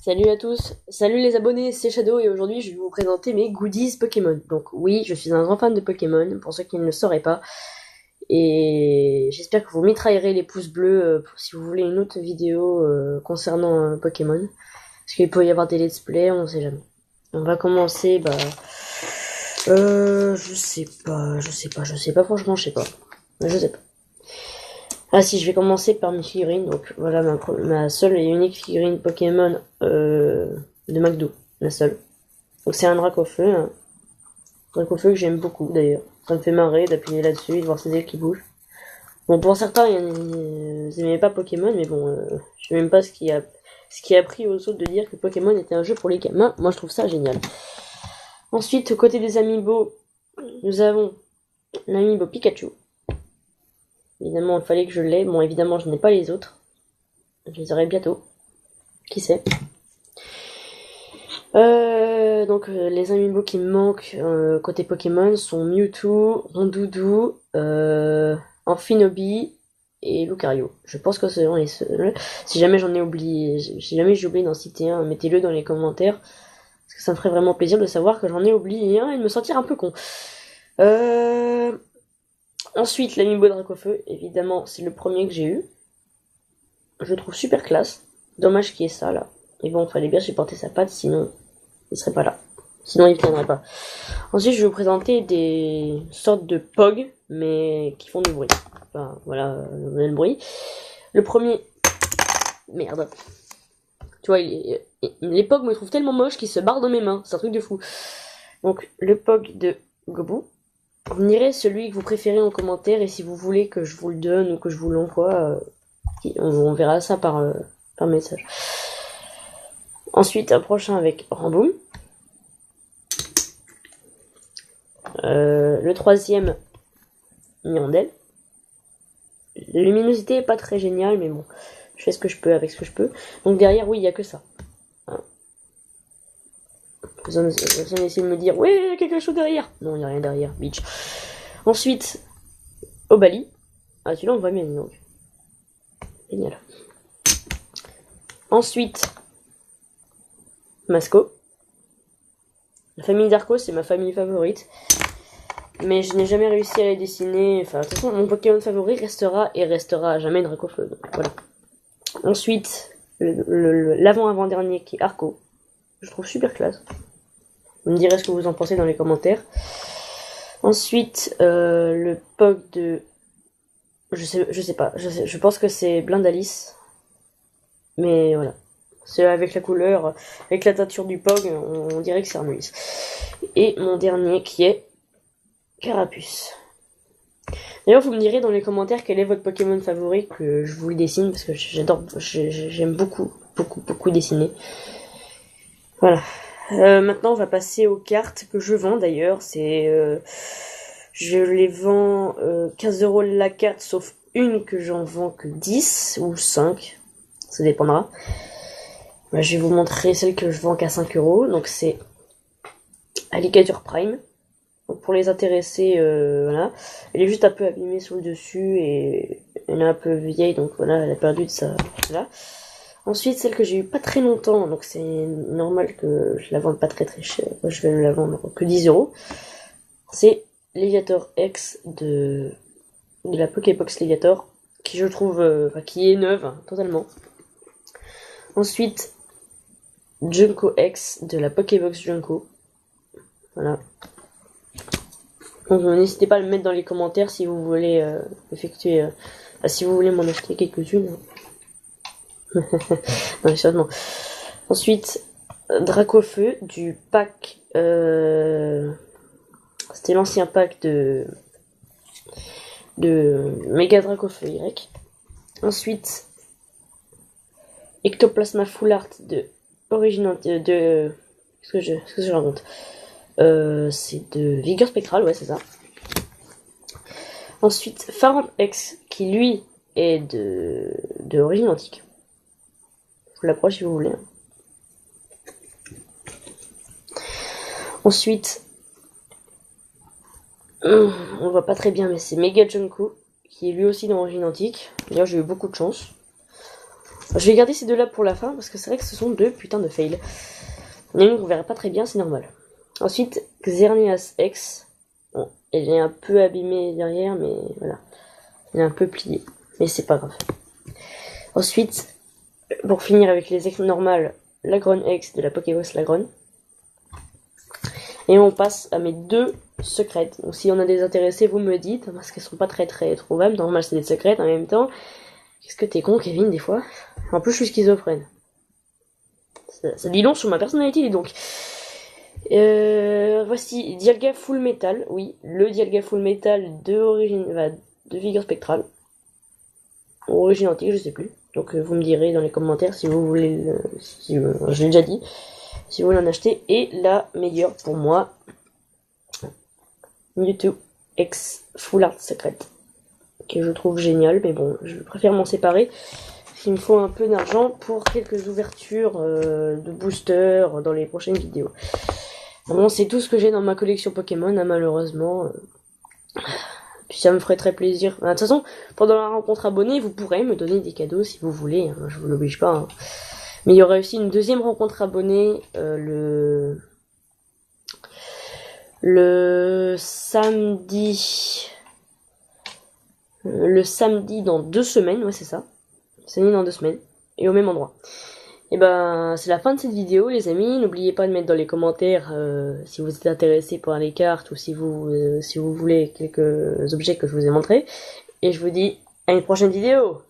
Salut à tous, salut les abonnés, c'est Shadow et aujourd'hui je vais vous présenter mes goodies Pokémon. Donc oui, je suis un grand fan de Pokémon, pour ceux qui ne le sauraient pas. Et j'espère que vous mitraillerez les pouces bleus si vous voulez une autre vidéo concernant Pokémon. Parce qu'il peut y avoir des let's play, on sait jamais. On va commencer, je sais pas, franchement je sais pas. Je sais pas. Ah si, je vais commencer par mes figurines. Donc voilà ma seule et unique figurine Pokémon de McDo. La seule. Donc c'est un Dracofeu. Un Dracofeu que j'aime beaucoup d'ailleurs. Ça me fait marrer d'appuyer là-dessus et de voir ses ailes qui bougent. Bon, pour certains, ils n'aimaient pas Pokémon, mais bon, je sais même pas ce qui a pris aux autres de dire que Pokémon était un jeu pour les gamins. Moi, je trouve ça génial. Ensuite, aux côtés des Amiibo, nous avons l'Amiibo Pikachu. Évidemment, il fallait que je l'aie. Bon, évidemment, je n'ai pas les autres. Je les aurai bientôt. Qui sait. Donc, les Amiibo qui me manquent côté Pokémon sont Mewtwo, Rondoudou, Amphinobi et Lucario. Je pense que ce sont les seuls. Si jamais j'en ai oublié, si jamais j'ai oublié d'en citer un, mettez-le dans les commentaires. Parce que ça me ferait vraiment plaisir de savoir que j'en ai oublié un et de me sentir un peu con. Ensuite, l'Amiibo Dracofeu, évidemment, c'est le premier que j'ai eu. Je le trouve super classe. Dommage qu'il y ait ça, là. Et bon, fallait bien supporter sa patte, sinon, il serait pas là. Sinon, il viendrait pas. Ensuite, je vais vous présenter des sortes de POG, mais qui font du bruit. Enfin, voilà, le bruit. Le premier... Merde. Tu vois, les POG me trouvent tellement moche qu'ils se barrent dans mes mains. C'est un truc de fou. Donc, le POG de Gobu. Vous me direz celui que vous préférez en commentaire et si vous voulez que je vous le donne ou que je vous l'envoie, on verra ça par message. Ensuite, un prochain avec Ramboum. Le troisième, Mirandel. La luminosité est pas très géniale, mais bon, je fais ce que je peux avec ce que je peux. Donc derrière, oui, il y a que ça. Vous allez essayer de me dire, ouais, il y a quelque chose derrière. Non, il n'y a rien derrière, bitch. Ensuite, Obali. Ah, celui-là, on voit bien, donc. Génial. Ensuite, Masco. La famille d'Arco, c'est ma famille favorite. Mais je n'ai jamais réussi à les dessiner. Enfin, de toute façon, mon Pokémon favori restera et restera à jamais Dracofeu. Donc, voilà. Ensuite, l'avant-avant-dernier qui est Arco. Je trouve super classe. Vous me direz ce que vous en pensez dans les commentaires. Ensuite, le POG de... Je sais pas. Je pense que c'est Blindalice. Mais voilà. C'est avec la couleur, avec la teinture du POG, on dirait que c'est Arnolis. Et mon dernier qui est Carapuce. D'ailleurs, vous me direz dans les commentaires quel est votre Pokémon favori, que je vous le dessine, parce que j'aime beaucoup dessiner. Voilà. Maintenant, on va passer aux cartes que je vends d'ailleurs. Je les vends 15€ la carte, sauf une que j'en vends que 10 ou 5. Ça dépendra. Je vais vous montrer celle que je vends qu'à 5€. Donc c'est Alligator Prime. Donc pour les intéressés, voilà. Elle est juste un peu abîmée sur le dessus et elle est un peu vieille, donc voilà, elle a perdu de sa... Voilà. Ensuite, celle que j'ai eu pas très longtemps, donc c'est normal que je la vende pas très cher. Je vais la vendre que 10€. C'est Léviator X de la Pokébox Léviator, qui je trouve, qui est neuve, hein, totalement. Ensuite, Junko X de la Pokébox Junko. Voilà. Donc n'hésitez pas à le mettre dans les commentaires si vous voulez effectuer... si vous voulez m'en acheter quelques-unes. Non, sérieusement. Ensuite, Dracofeu du pack... C'était l'ancien pack de Mega Dracofeu Y. Ensuite, Ectoplasma Full Art de Original... Qu'est-ce que je raconte? C'est de Vigueur Spectral, ouais, c'est ça. Ensuite, Farm X, qui lui est de origine antique. Je vous l'approche si vous voulez. Ensuite, on voit pas très bien, mais c'est Mega Junko, qui est lui aussi d'origine antique. D'ailleurs, j'ai eu beaucoup de chance. Je vais garder ces deux là pour la fin parce que c'est vrai que ce sont deux putains de fails. Il y en a une qu'on verra pas très bien, c'est normal. Ensuite, Xerneas X. Bon, elle est un peu abîmée derrière, mais voilà. Elle est un peu pliée, mais c'est pas grave. Ensuite, pour finir avec les X normales, la Gron X de la Pokébox Lagron. Et on passe à mes deux secrètes. Donc si on a des intéressés, vous me dites, parce qu'elles sont pas très trouvables. Normal, c'est des secrètes en même temps. Qu'est-ce que t'es con, Kevin, des fois. En plus, je suis schizophrène. Ça dit long sur ma personnalité, dis donc. Voici Dialga Full Metal. Oui, le Dialga Full Metal de Vigueur Spectrale. Origine antique, je sais plus. Donc vous me direz dans les commentaires si vous voulez, je l'ai déjà dit, si vous voulez en acheter. Et la meilleure pour moi, Mewtwo X Full Art Secret, que je trouve génial, mais bon, je préfère m'en séparer. Il me faut un peu d'argent pour quelques ouvertures de boosters dans les prochaines vidéos. Bon, c'est tout ce que j'ai dans ma collection Pokémon, hein, malheureusement. Puis ça me ferait très plaisir. De toute façon, pendant la rencontre abonnée, vous pourrez me donner des cadeaux si vous voulez. Hein, je vous l'oblige pas. Hein. Mais il y aura aussi une deuxième rencontre abonnée le samedi. Le samedi dans 2 semaines. Ouais, c'est ça. Samedi dans 2 semaines. Et au même endroit. Et ben, c'est la fin de cette vidéo, les amis. N'oubliez pas de mettre dans les commentaires si vous êtes intéressé par les cartes ou si vous voulez quelques objets que je vous ai montrés. Et je vous dis à une prochaine vidéo.